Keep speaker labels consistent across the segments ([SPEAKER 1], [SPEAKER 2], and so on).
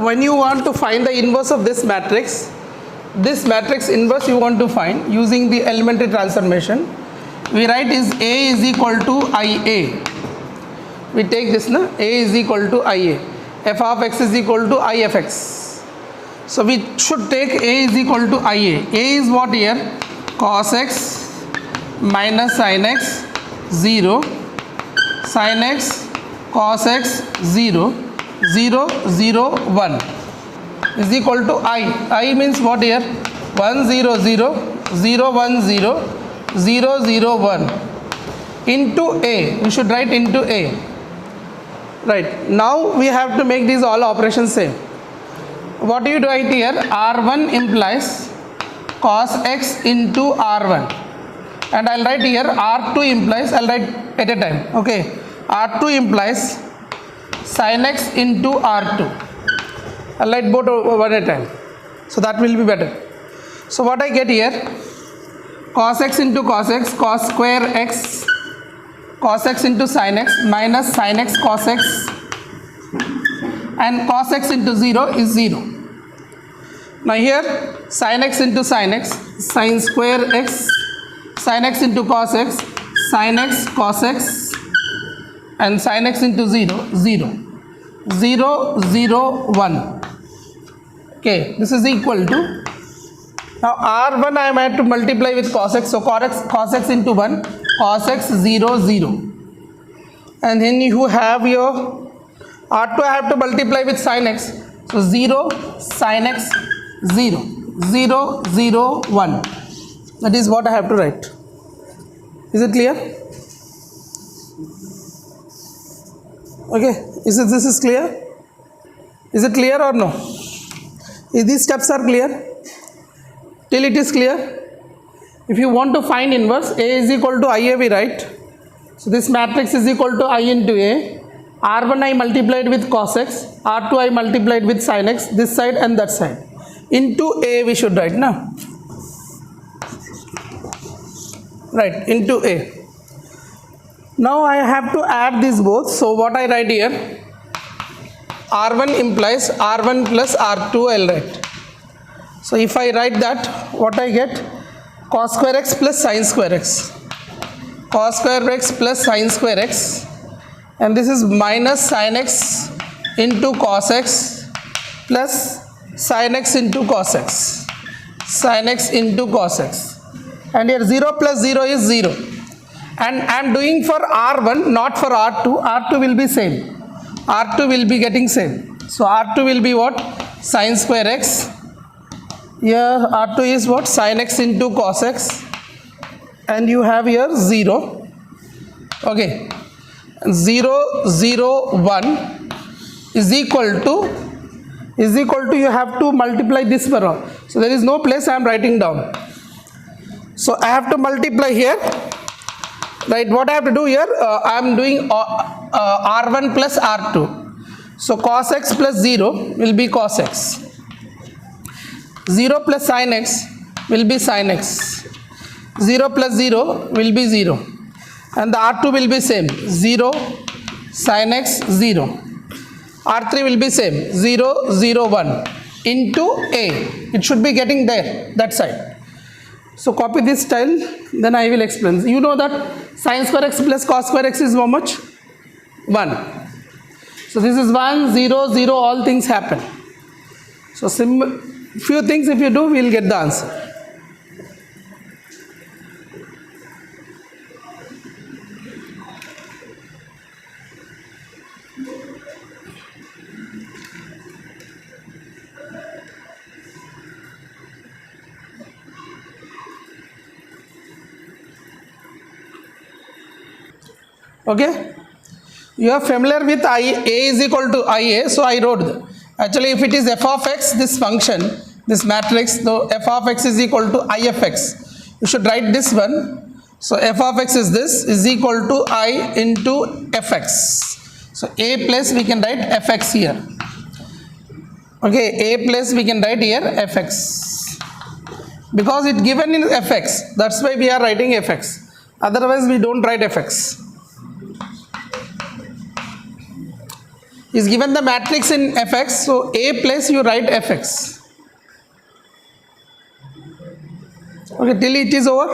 [SPEAKER 1] when you want to find the inverse of this matrix inverse you want to find using the elementary transformation, we write is A is equal to IA. We take this na, A is equal to IA, f of x is equal to I f x. So we should take A is equal to IA. A is what here? Cos x minus sin x 0, sin x cos x 0, 0 0 1 is equal to I means what here? 1 0 0 0 1 0 0 0 1 into A. We should write into A. Right, now we have to make these all operations same. What do you write here? R1 implies cos x into R1, and I'll write here R2 implies, I'll write at a time, okay, R2 implies sin x into R2. I'll write both one at a time, so that will be better. So what I get here, cos x into cos x, cos square x, cos x into sin x minus sin x cos x, and cos x into 0 is 0. Now here sin x into sin x, sin square x, sin x into cos x, sin x cos x, and sin x into 0 0 0 0 1. Okay, this is equal to, now R1 I am had to multiply with cos x, so cos x into 1, cos x 0 0, and then you have your R2 I have to multiply with sin x, so 0 sin x 0 0 0 1. That is what I have to write. Is it clear? Okay, this is clear? Is it clear or no? If these steps are clear? Till it is clear? If you want to find inverse, A is equal to IA we write. So this matrix is equal to I into A. R1 I multiplied with cos x, R2 I multiplied with sin x, this side and that side. Into A we should write now. Right, into A. Now I have to add these both. So what I write here, R1 implies R1 plus R2 I'll write. So if I write that, what I get? Cos square x plus sin square x. Cos square x plus sin square x. And this is minus sin x into cos x plus sin x into cos x. Sin x into cos x. And here 0 plus 0 is 0. And I am doing for R1, not for R2. R2 will be same. R2 will be getting same. So R2 will be what? Sin square x. Here R2 is what? Sin x into cos x. And you have here 0. Okay. 0 0 1 is equal to you have to multiply this for all. So there is no place I am writing down. So I have to multiply here. Right, what I have to do here, I am doing R1 plus R2. So cos x plus 0 will be cos x. 0 plus sin x will be sin x. 0 plus 0 will be 0. And the R2 will be same, 0 sin x 0. R3 will be same, 0 0 1 into A. It should be getting there, that side. So copy this style, then I will explain. You know that sin square x plus cos square x is how much? 1. So this is 1, 0, 0, all things happen. So few things if you do, we will get the answer. Okay, you are familiar with A is equal to IA, so I wrote actually if it is f of x, this function, this matrix, so f of x is equal to I f x, you should write this one. So f of x is this, is equal to I into fx. So A plus we can write fx here. Okay, A plus we can write here fx, because it given in fx, that's why we are writing fx, otherwise we don't write fx. is given the matrix in fx, so A place you write fx. Okay, till it is over,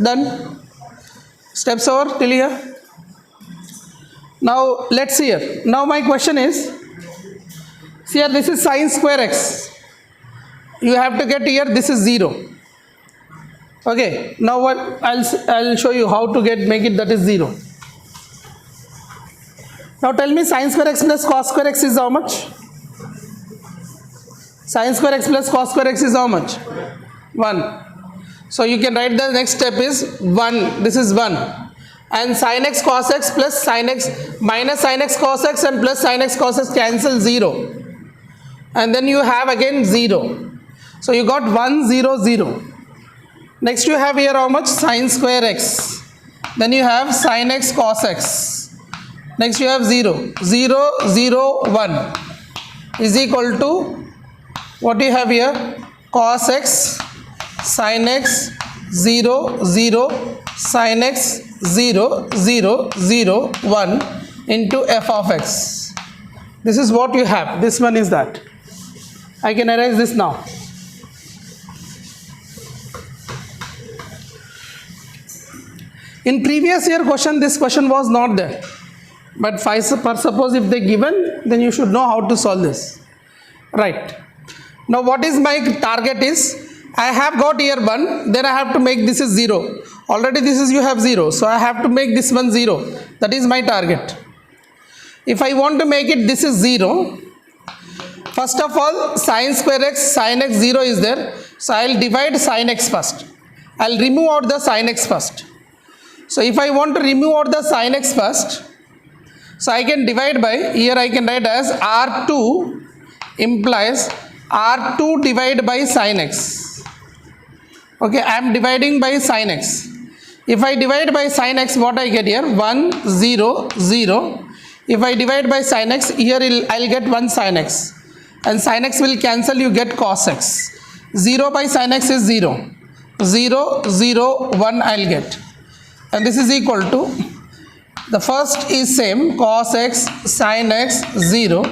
[SPEAKER 1] done. Steps over till here. Now let's see here. Now my question is, see here, this is sine square x. You have to get here, this is 0. Okay, now what I'll show you how to make it that is 0. Now tell me, sine square x plus cos square x is how much? Sine square x plus cos square x is how much? 1. So you can write the next step is 1, this is 1. And sin x cos x plus sin x minus sin x cos x and plus sin x cos x cancel 0. And then you have again 0. So you got 1, 0, 0. Next you have here how much? Sin square x. Then you have sin x cos x. Next you have 0. 0, 0, 1 is equal to what you have here? Cos x, sin x, 0, 0, sin x, 0, 0, 0, 1 into f of x. This is what you have. This one is that. I can erase this now. In previous year question, this question was not there. But suppose if they given, then you should know how to solve this. Right. Now what is my target is, I have got here 1, then I have to make this is 0. Already this is you have 0, so I have to make this one 0. That is my target. If I want to make it this is 0, first of all sin square x, sin x 0 is there. So I will divide sin x first. I will remove out the sin x first. So if I want to remove out the sin x first, so I can divide by, here I can write as R2 implies R2 divided by sin x. Okay, I am dividing by sin x. If I divide by sin x, what I get here? 1, 0, 0. If I divide by sin x, here I will get 1 sin x. And sin x will cancel, you get cos x. 0 by sin x is 0. 0, 0, 1 I will get. And this is equal to, the first is same, cos x, sin x, 0.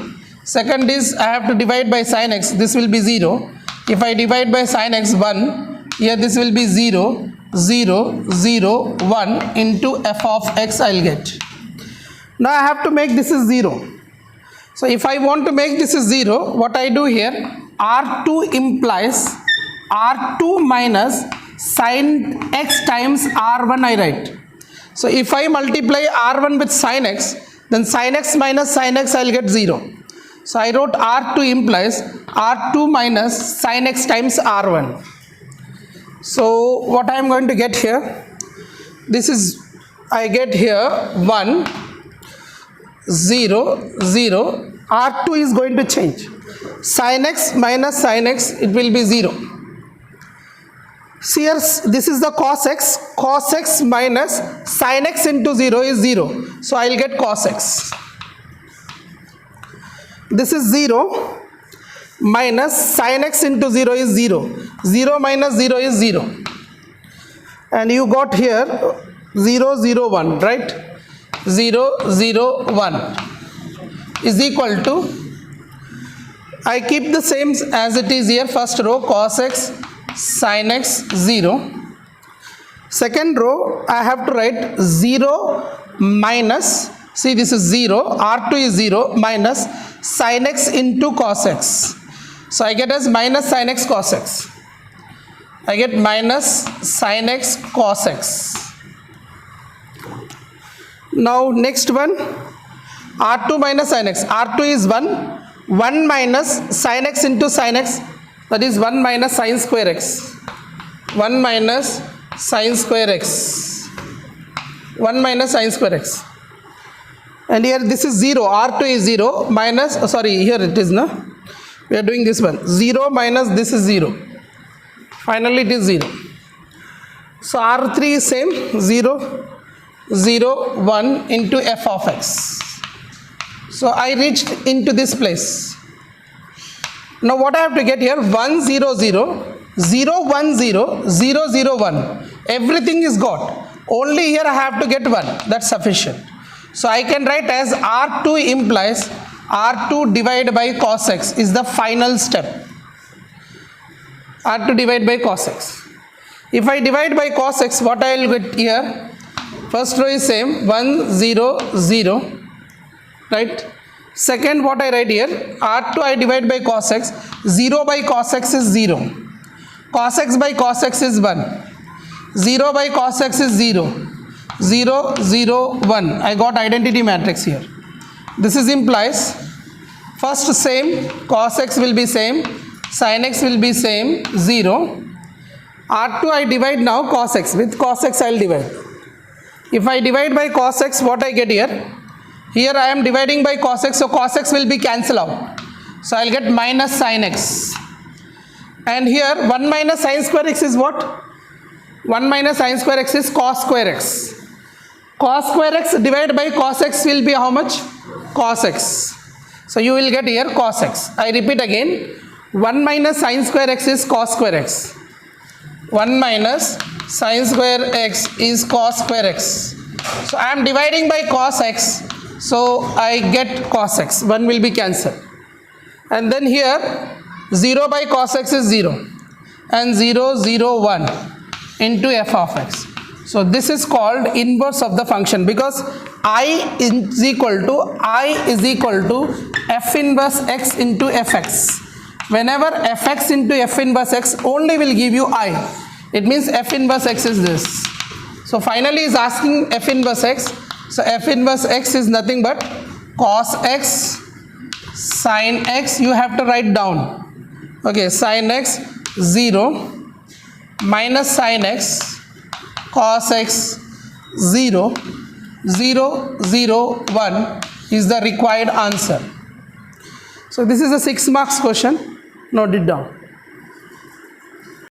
[SPEAKER 1] Second is, I have to divide by sin x, this will be 0. If I divide by sin x, 1, here this will be 0, 0, 0, 1 into f of x I will get. Now I have to make this is 0. So if I want to make this is 0, what I do here, R2 implies R2 minus sin x times R1 I write. So if I multiply R1 with sin x, then sin x minus sin x I will get 0. So I wrote R2 implies R2 minus sin x times R1. So what I am going to get here, this is, I get here 1, 0, 0, R2 is going to change. Sin x minus sin x, it will be 0. See here, this is the cos x minus sin x into 0 is 0. So I will get cos x. This is 0 minus sin x into 0 is 0. 0 minus 0 is 0. And you got here 0, 0, 1, right? 0, 0, 1 is equal to, I keep the same as it is here, first row cos x, sin x 0. Second row I have to write 0 minus, see this is 0, R2 is 0 minus sin x into cos x. So I get as minus sin x cos x. I get minus sin x cos x. Now next one, R2 minus sin x. R2 is 1. 1 minus sin x into sin x, that is 1 minus sin square x. 1 minus sin square x. 1 minus sin square x. And here this is 0. R2 is 0 minus, here it is, no? We are doing this one. 0 minus this is 0. Finally it is 0. So R3 is same, 0, 0, 1 into f of x. So I reached into this place. Now what I have to get here, 1, 0, 0, 0, 1, 0, 0, 0, 1. Everything is got. Only here I have to get 1. That's sufficient. So I can write as R2 implies R2 divided by cos x is the final step. R2 divided by cos x. If I divide by cos x, what I will get here? First row is same, 1 0 0, right? Second, what I write here, R2 I divide by cos x, 0 by cos x is 0, cos x by cos x is 1, 0 by cos x is 0, 0 0 1. I got identity matrix here. This is implies first same, cos x will be same, sin x will be same, 0. R2 I divide now cos x, with cos x I will divide. If I divide by cos x, what I get here? Here I am dividing by cos x, so cos x will be cancelled out. So I will get minus sin x. And here 1 minus sin square x is what? 1 minus sin square x is cos square x. Cos square x divided by cos x will be how much? Cos x. So you will get here cos x. I repeat again, 1 minus sin square x is cos square x. 1 minus sin square x is cos square x. So I am dividing by cos x, so I get cos x, 1 will be cancelled. And then here 0 by cos x is 0 and 0 0 1 into f of x. So this is called inverse of the function, because I is equal to f inverse x into fx. Whenever fx into f inverse x only will give you I, it means f inverse x is this. So finally is asking f inverse x. So f inverse x is nothing but cos x sin x, you have to write down. Okay, sin x 0 minus sin x cos x 0 0 0 1 is the required answer. So this is a 6 marks question. Note it down.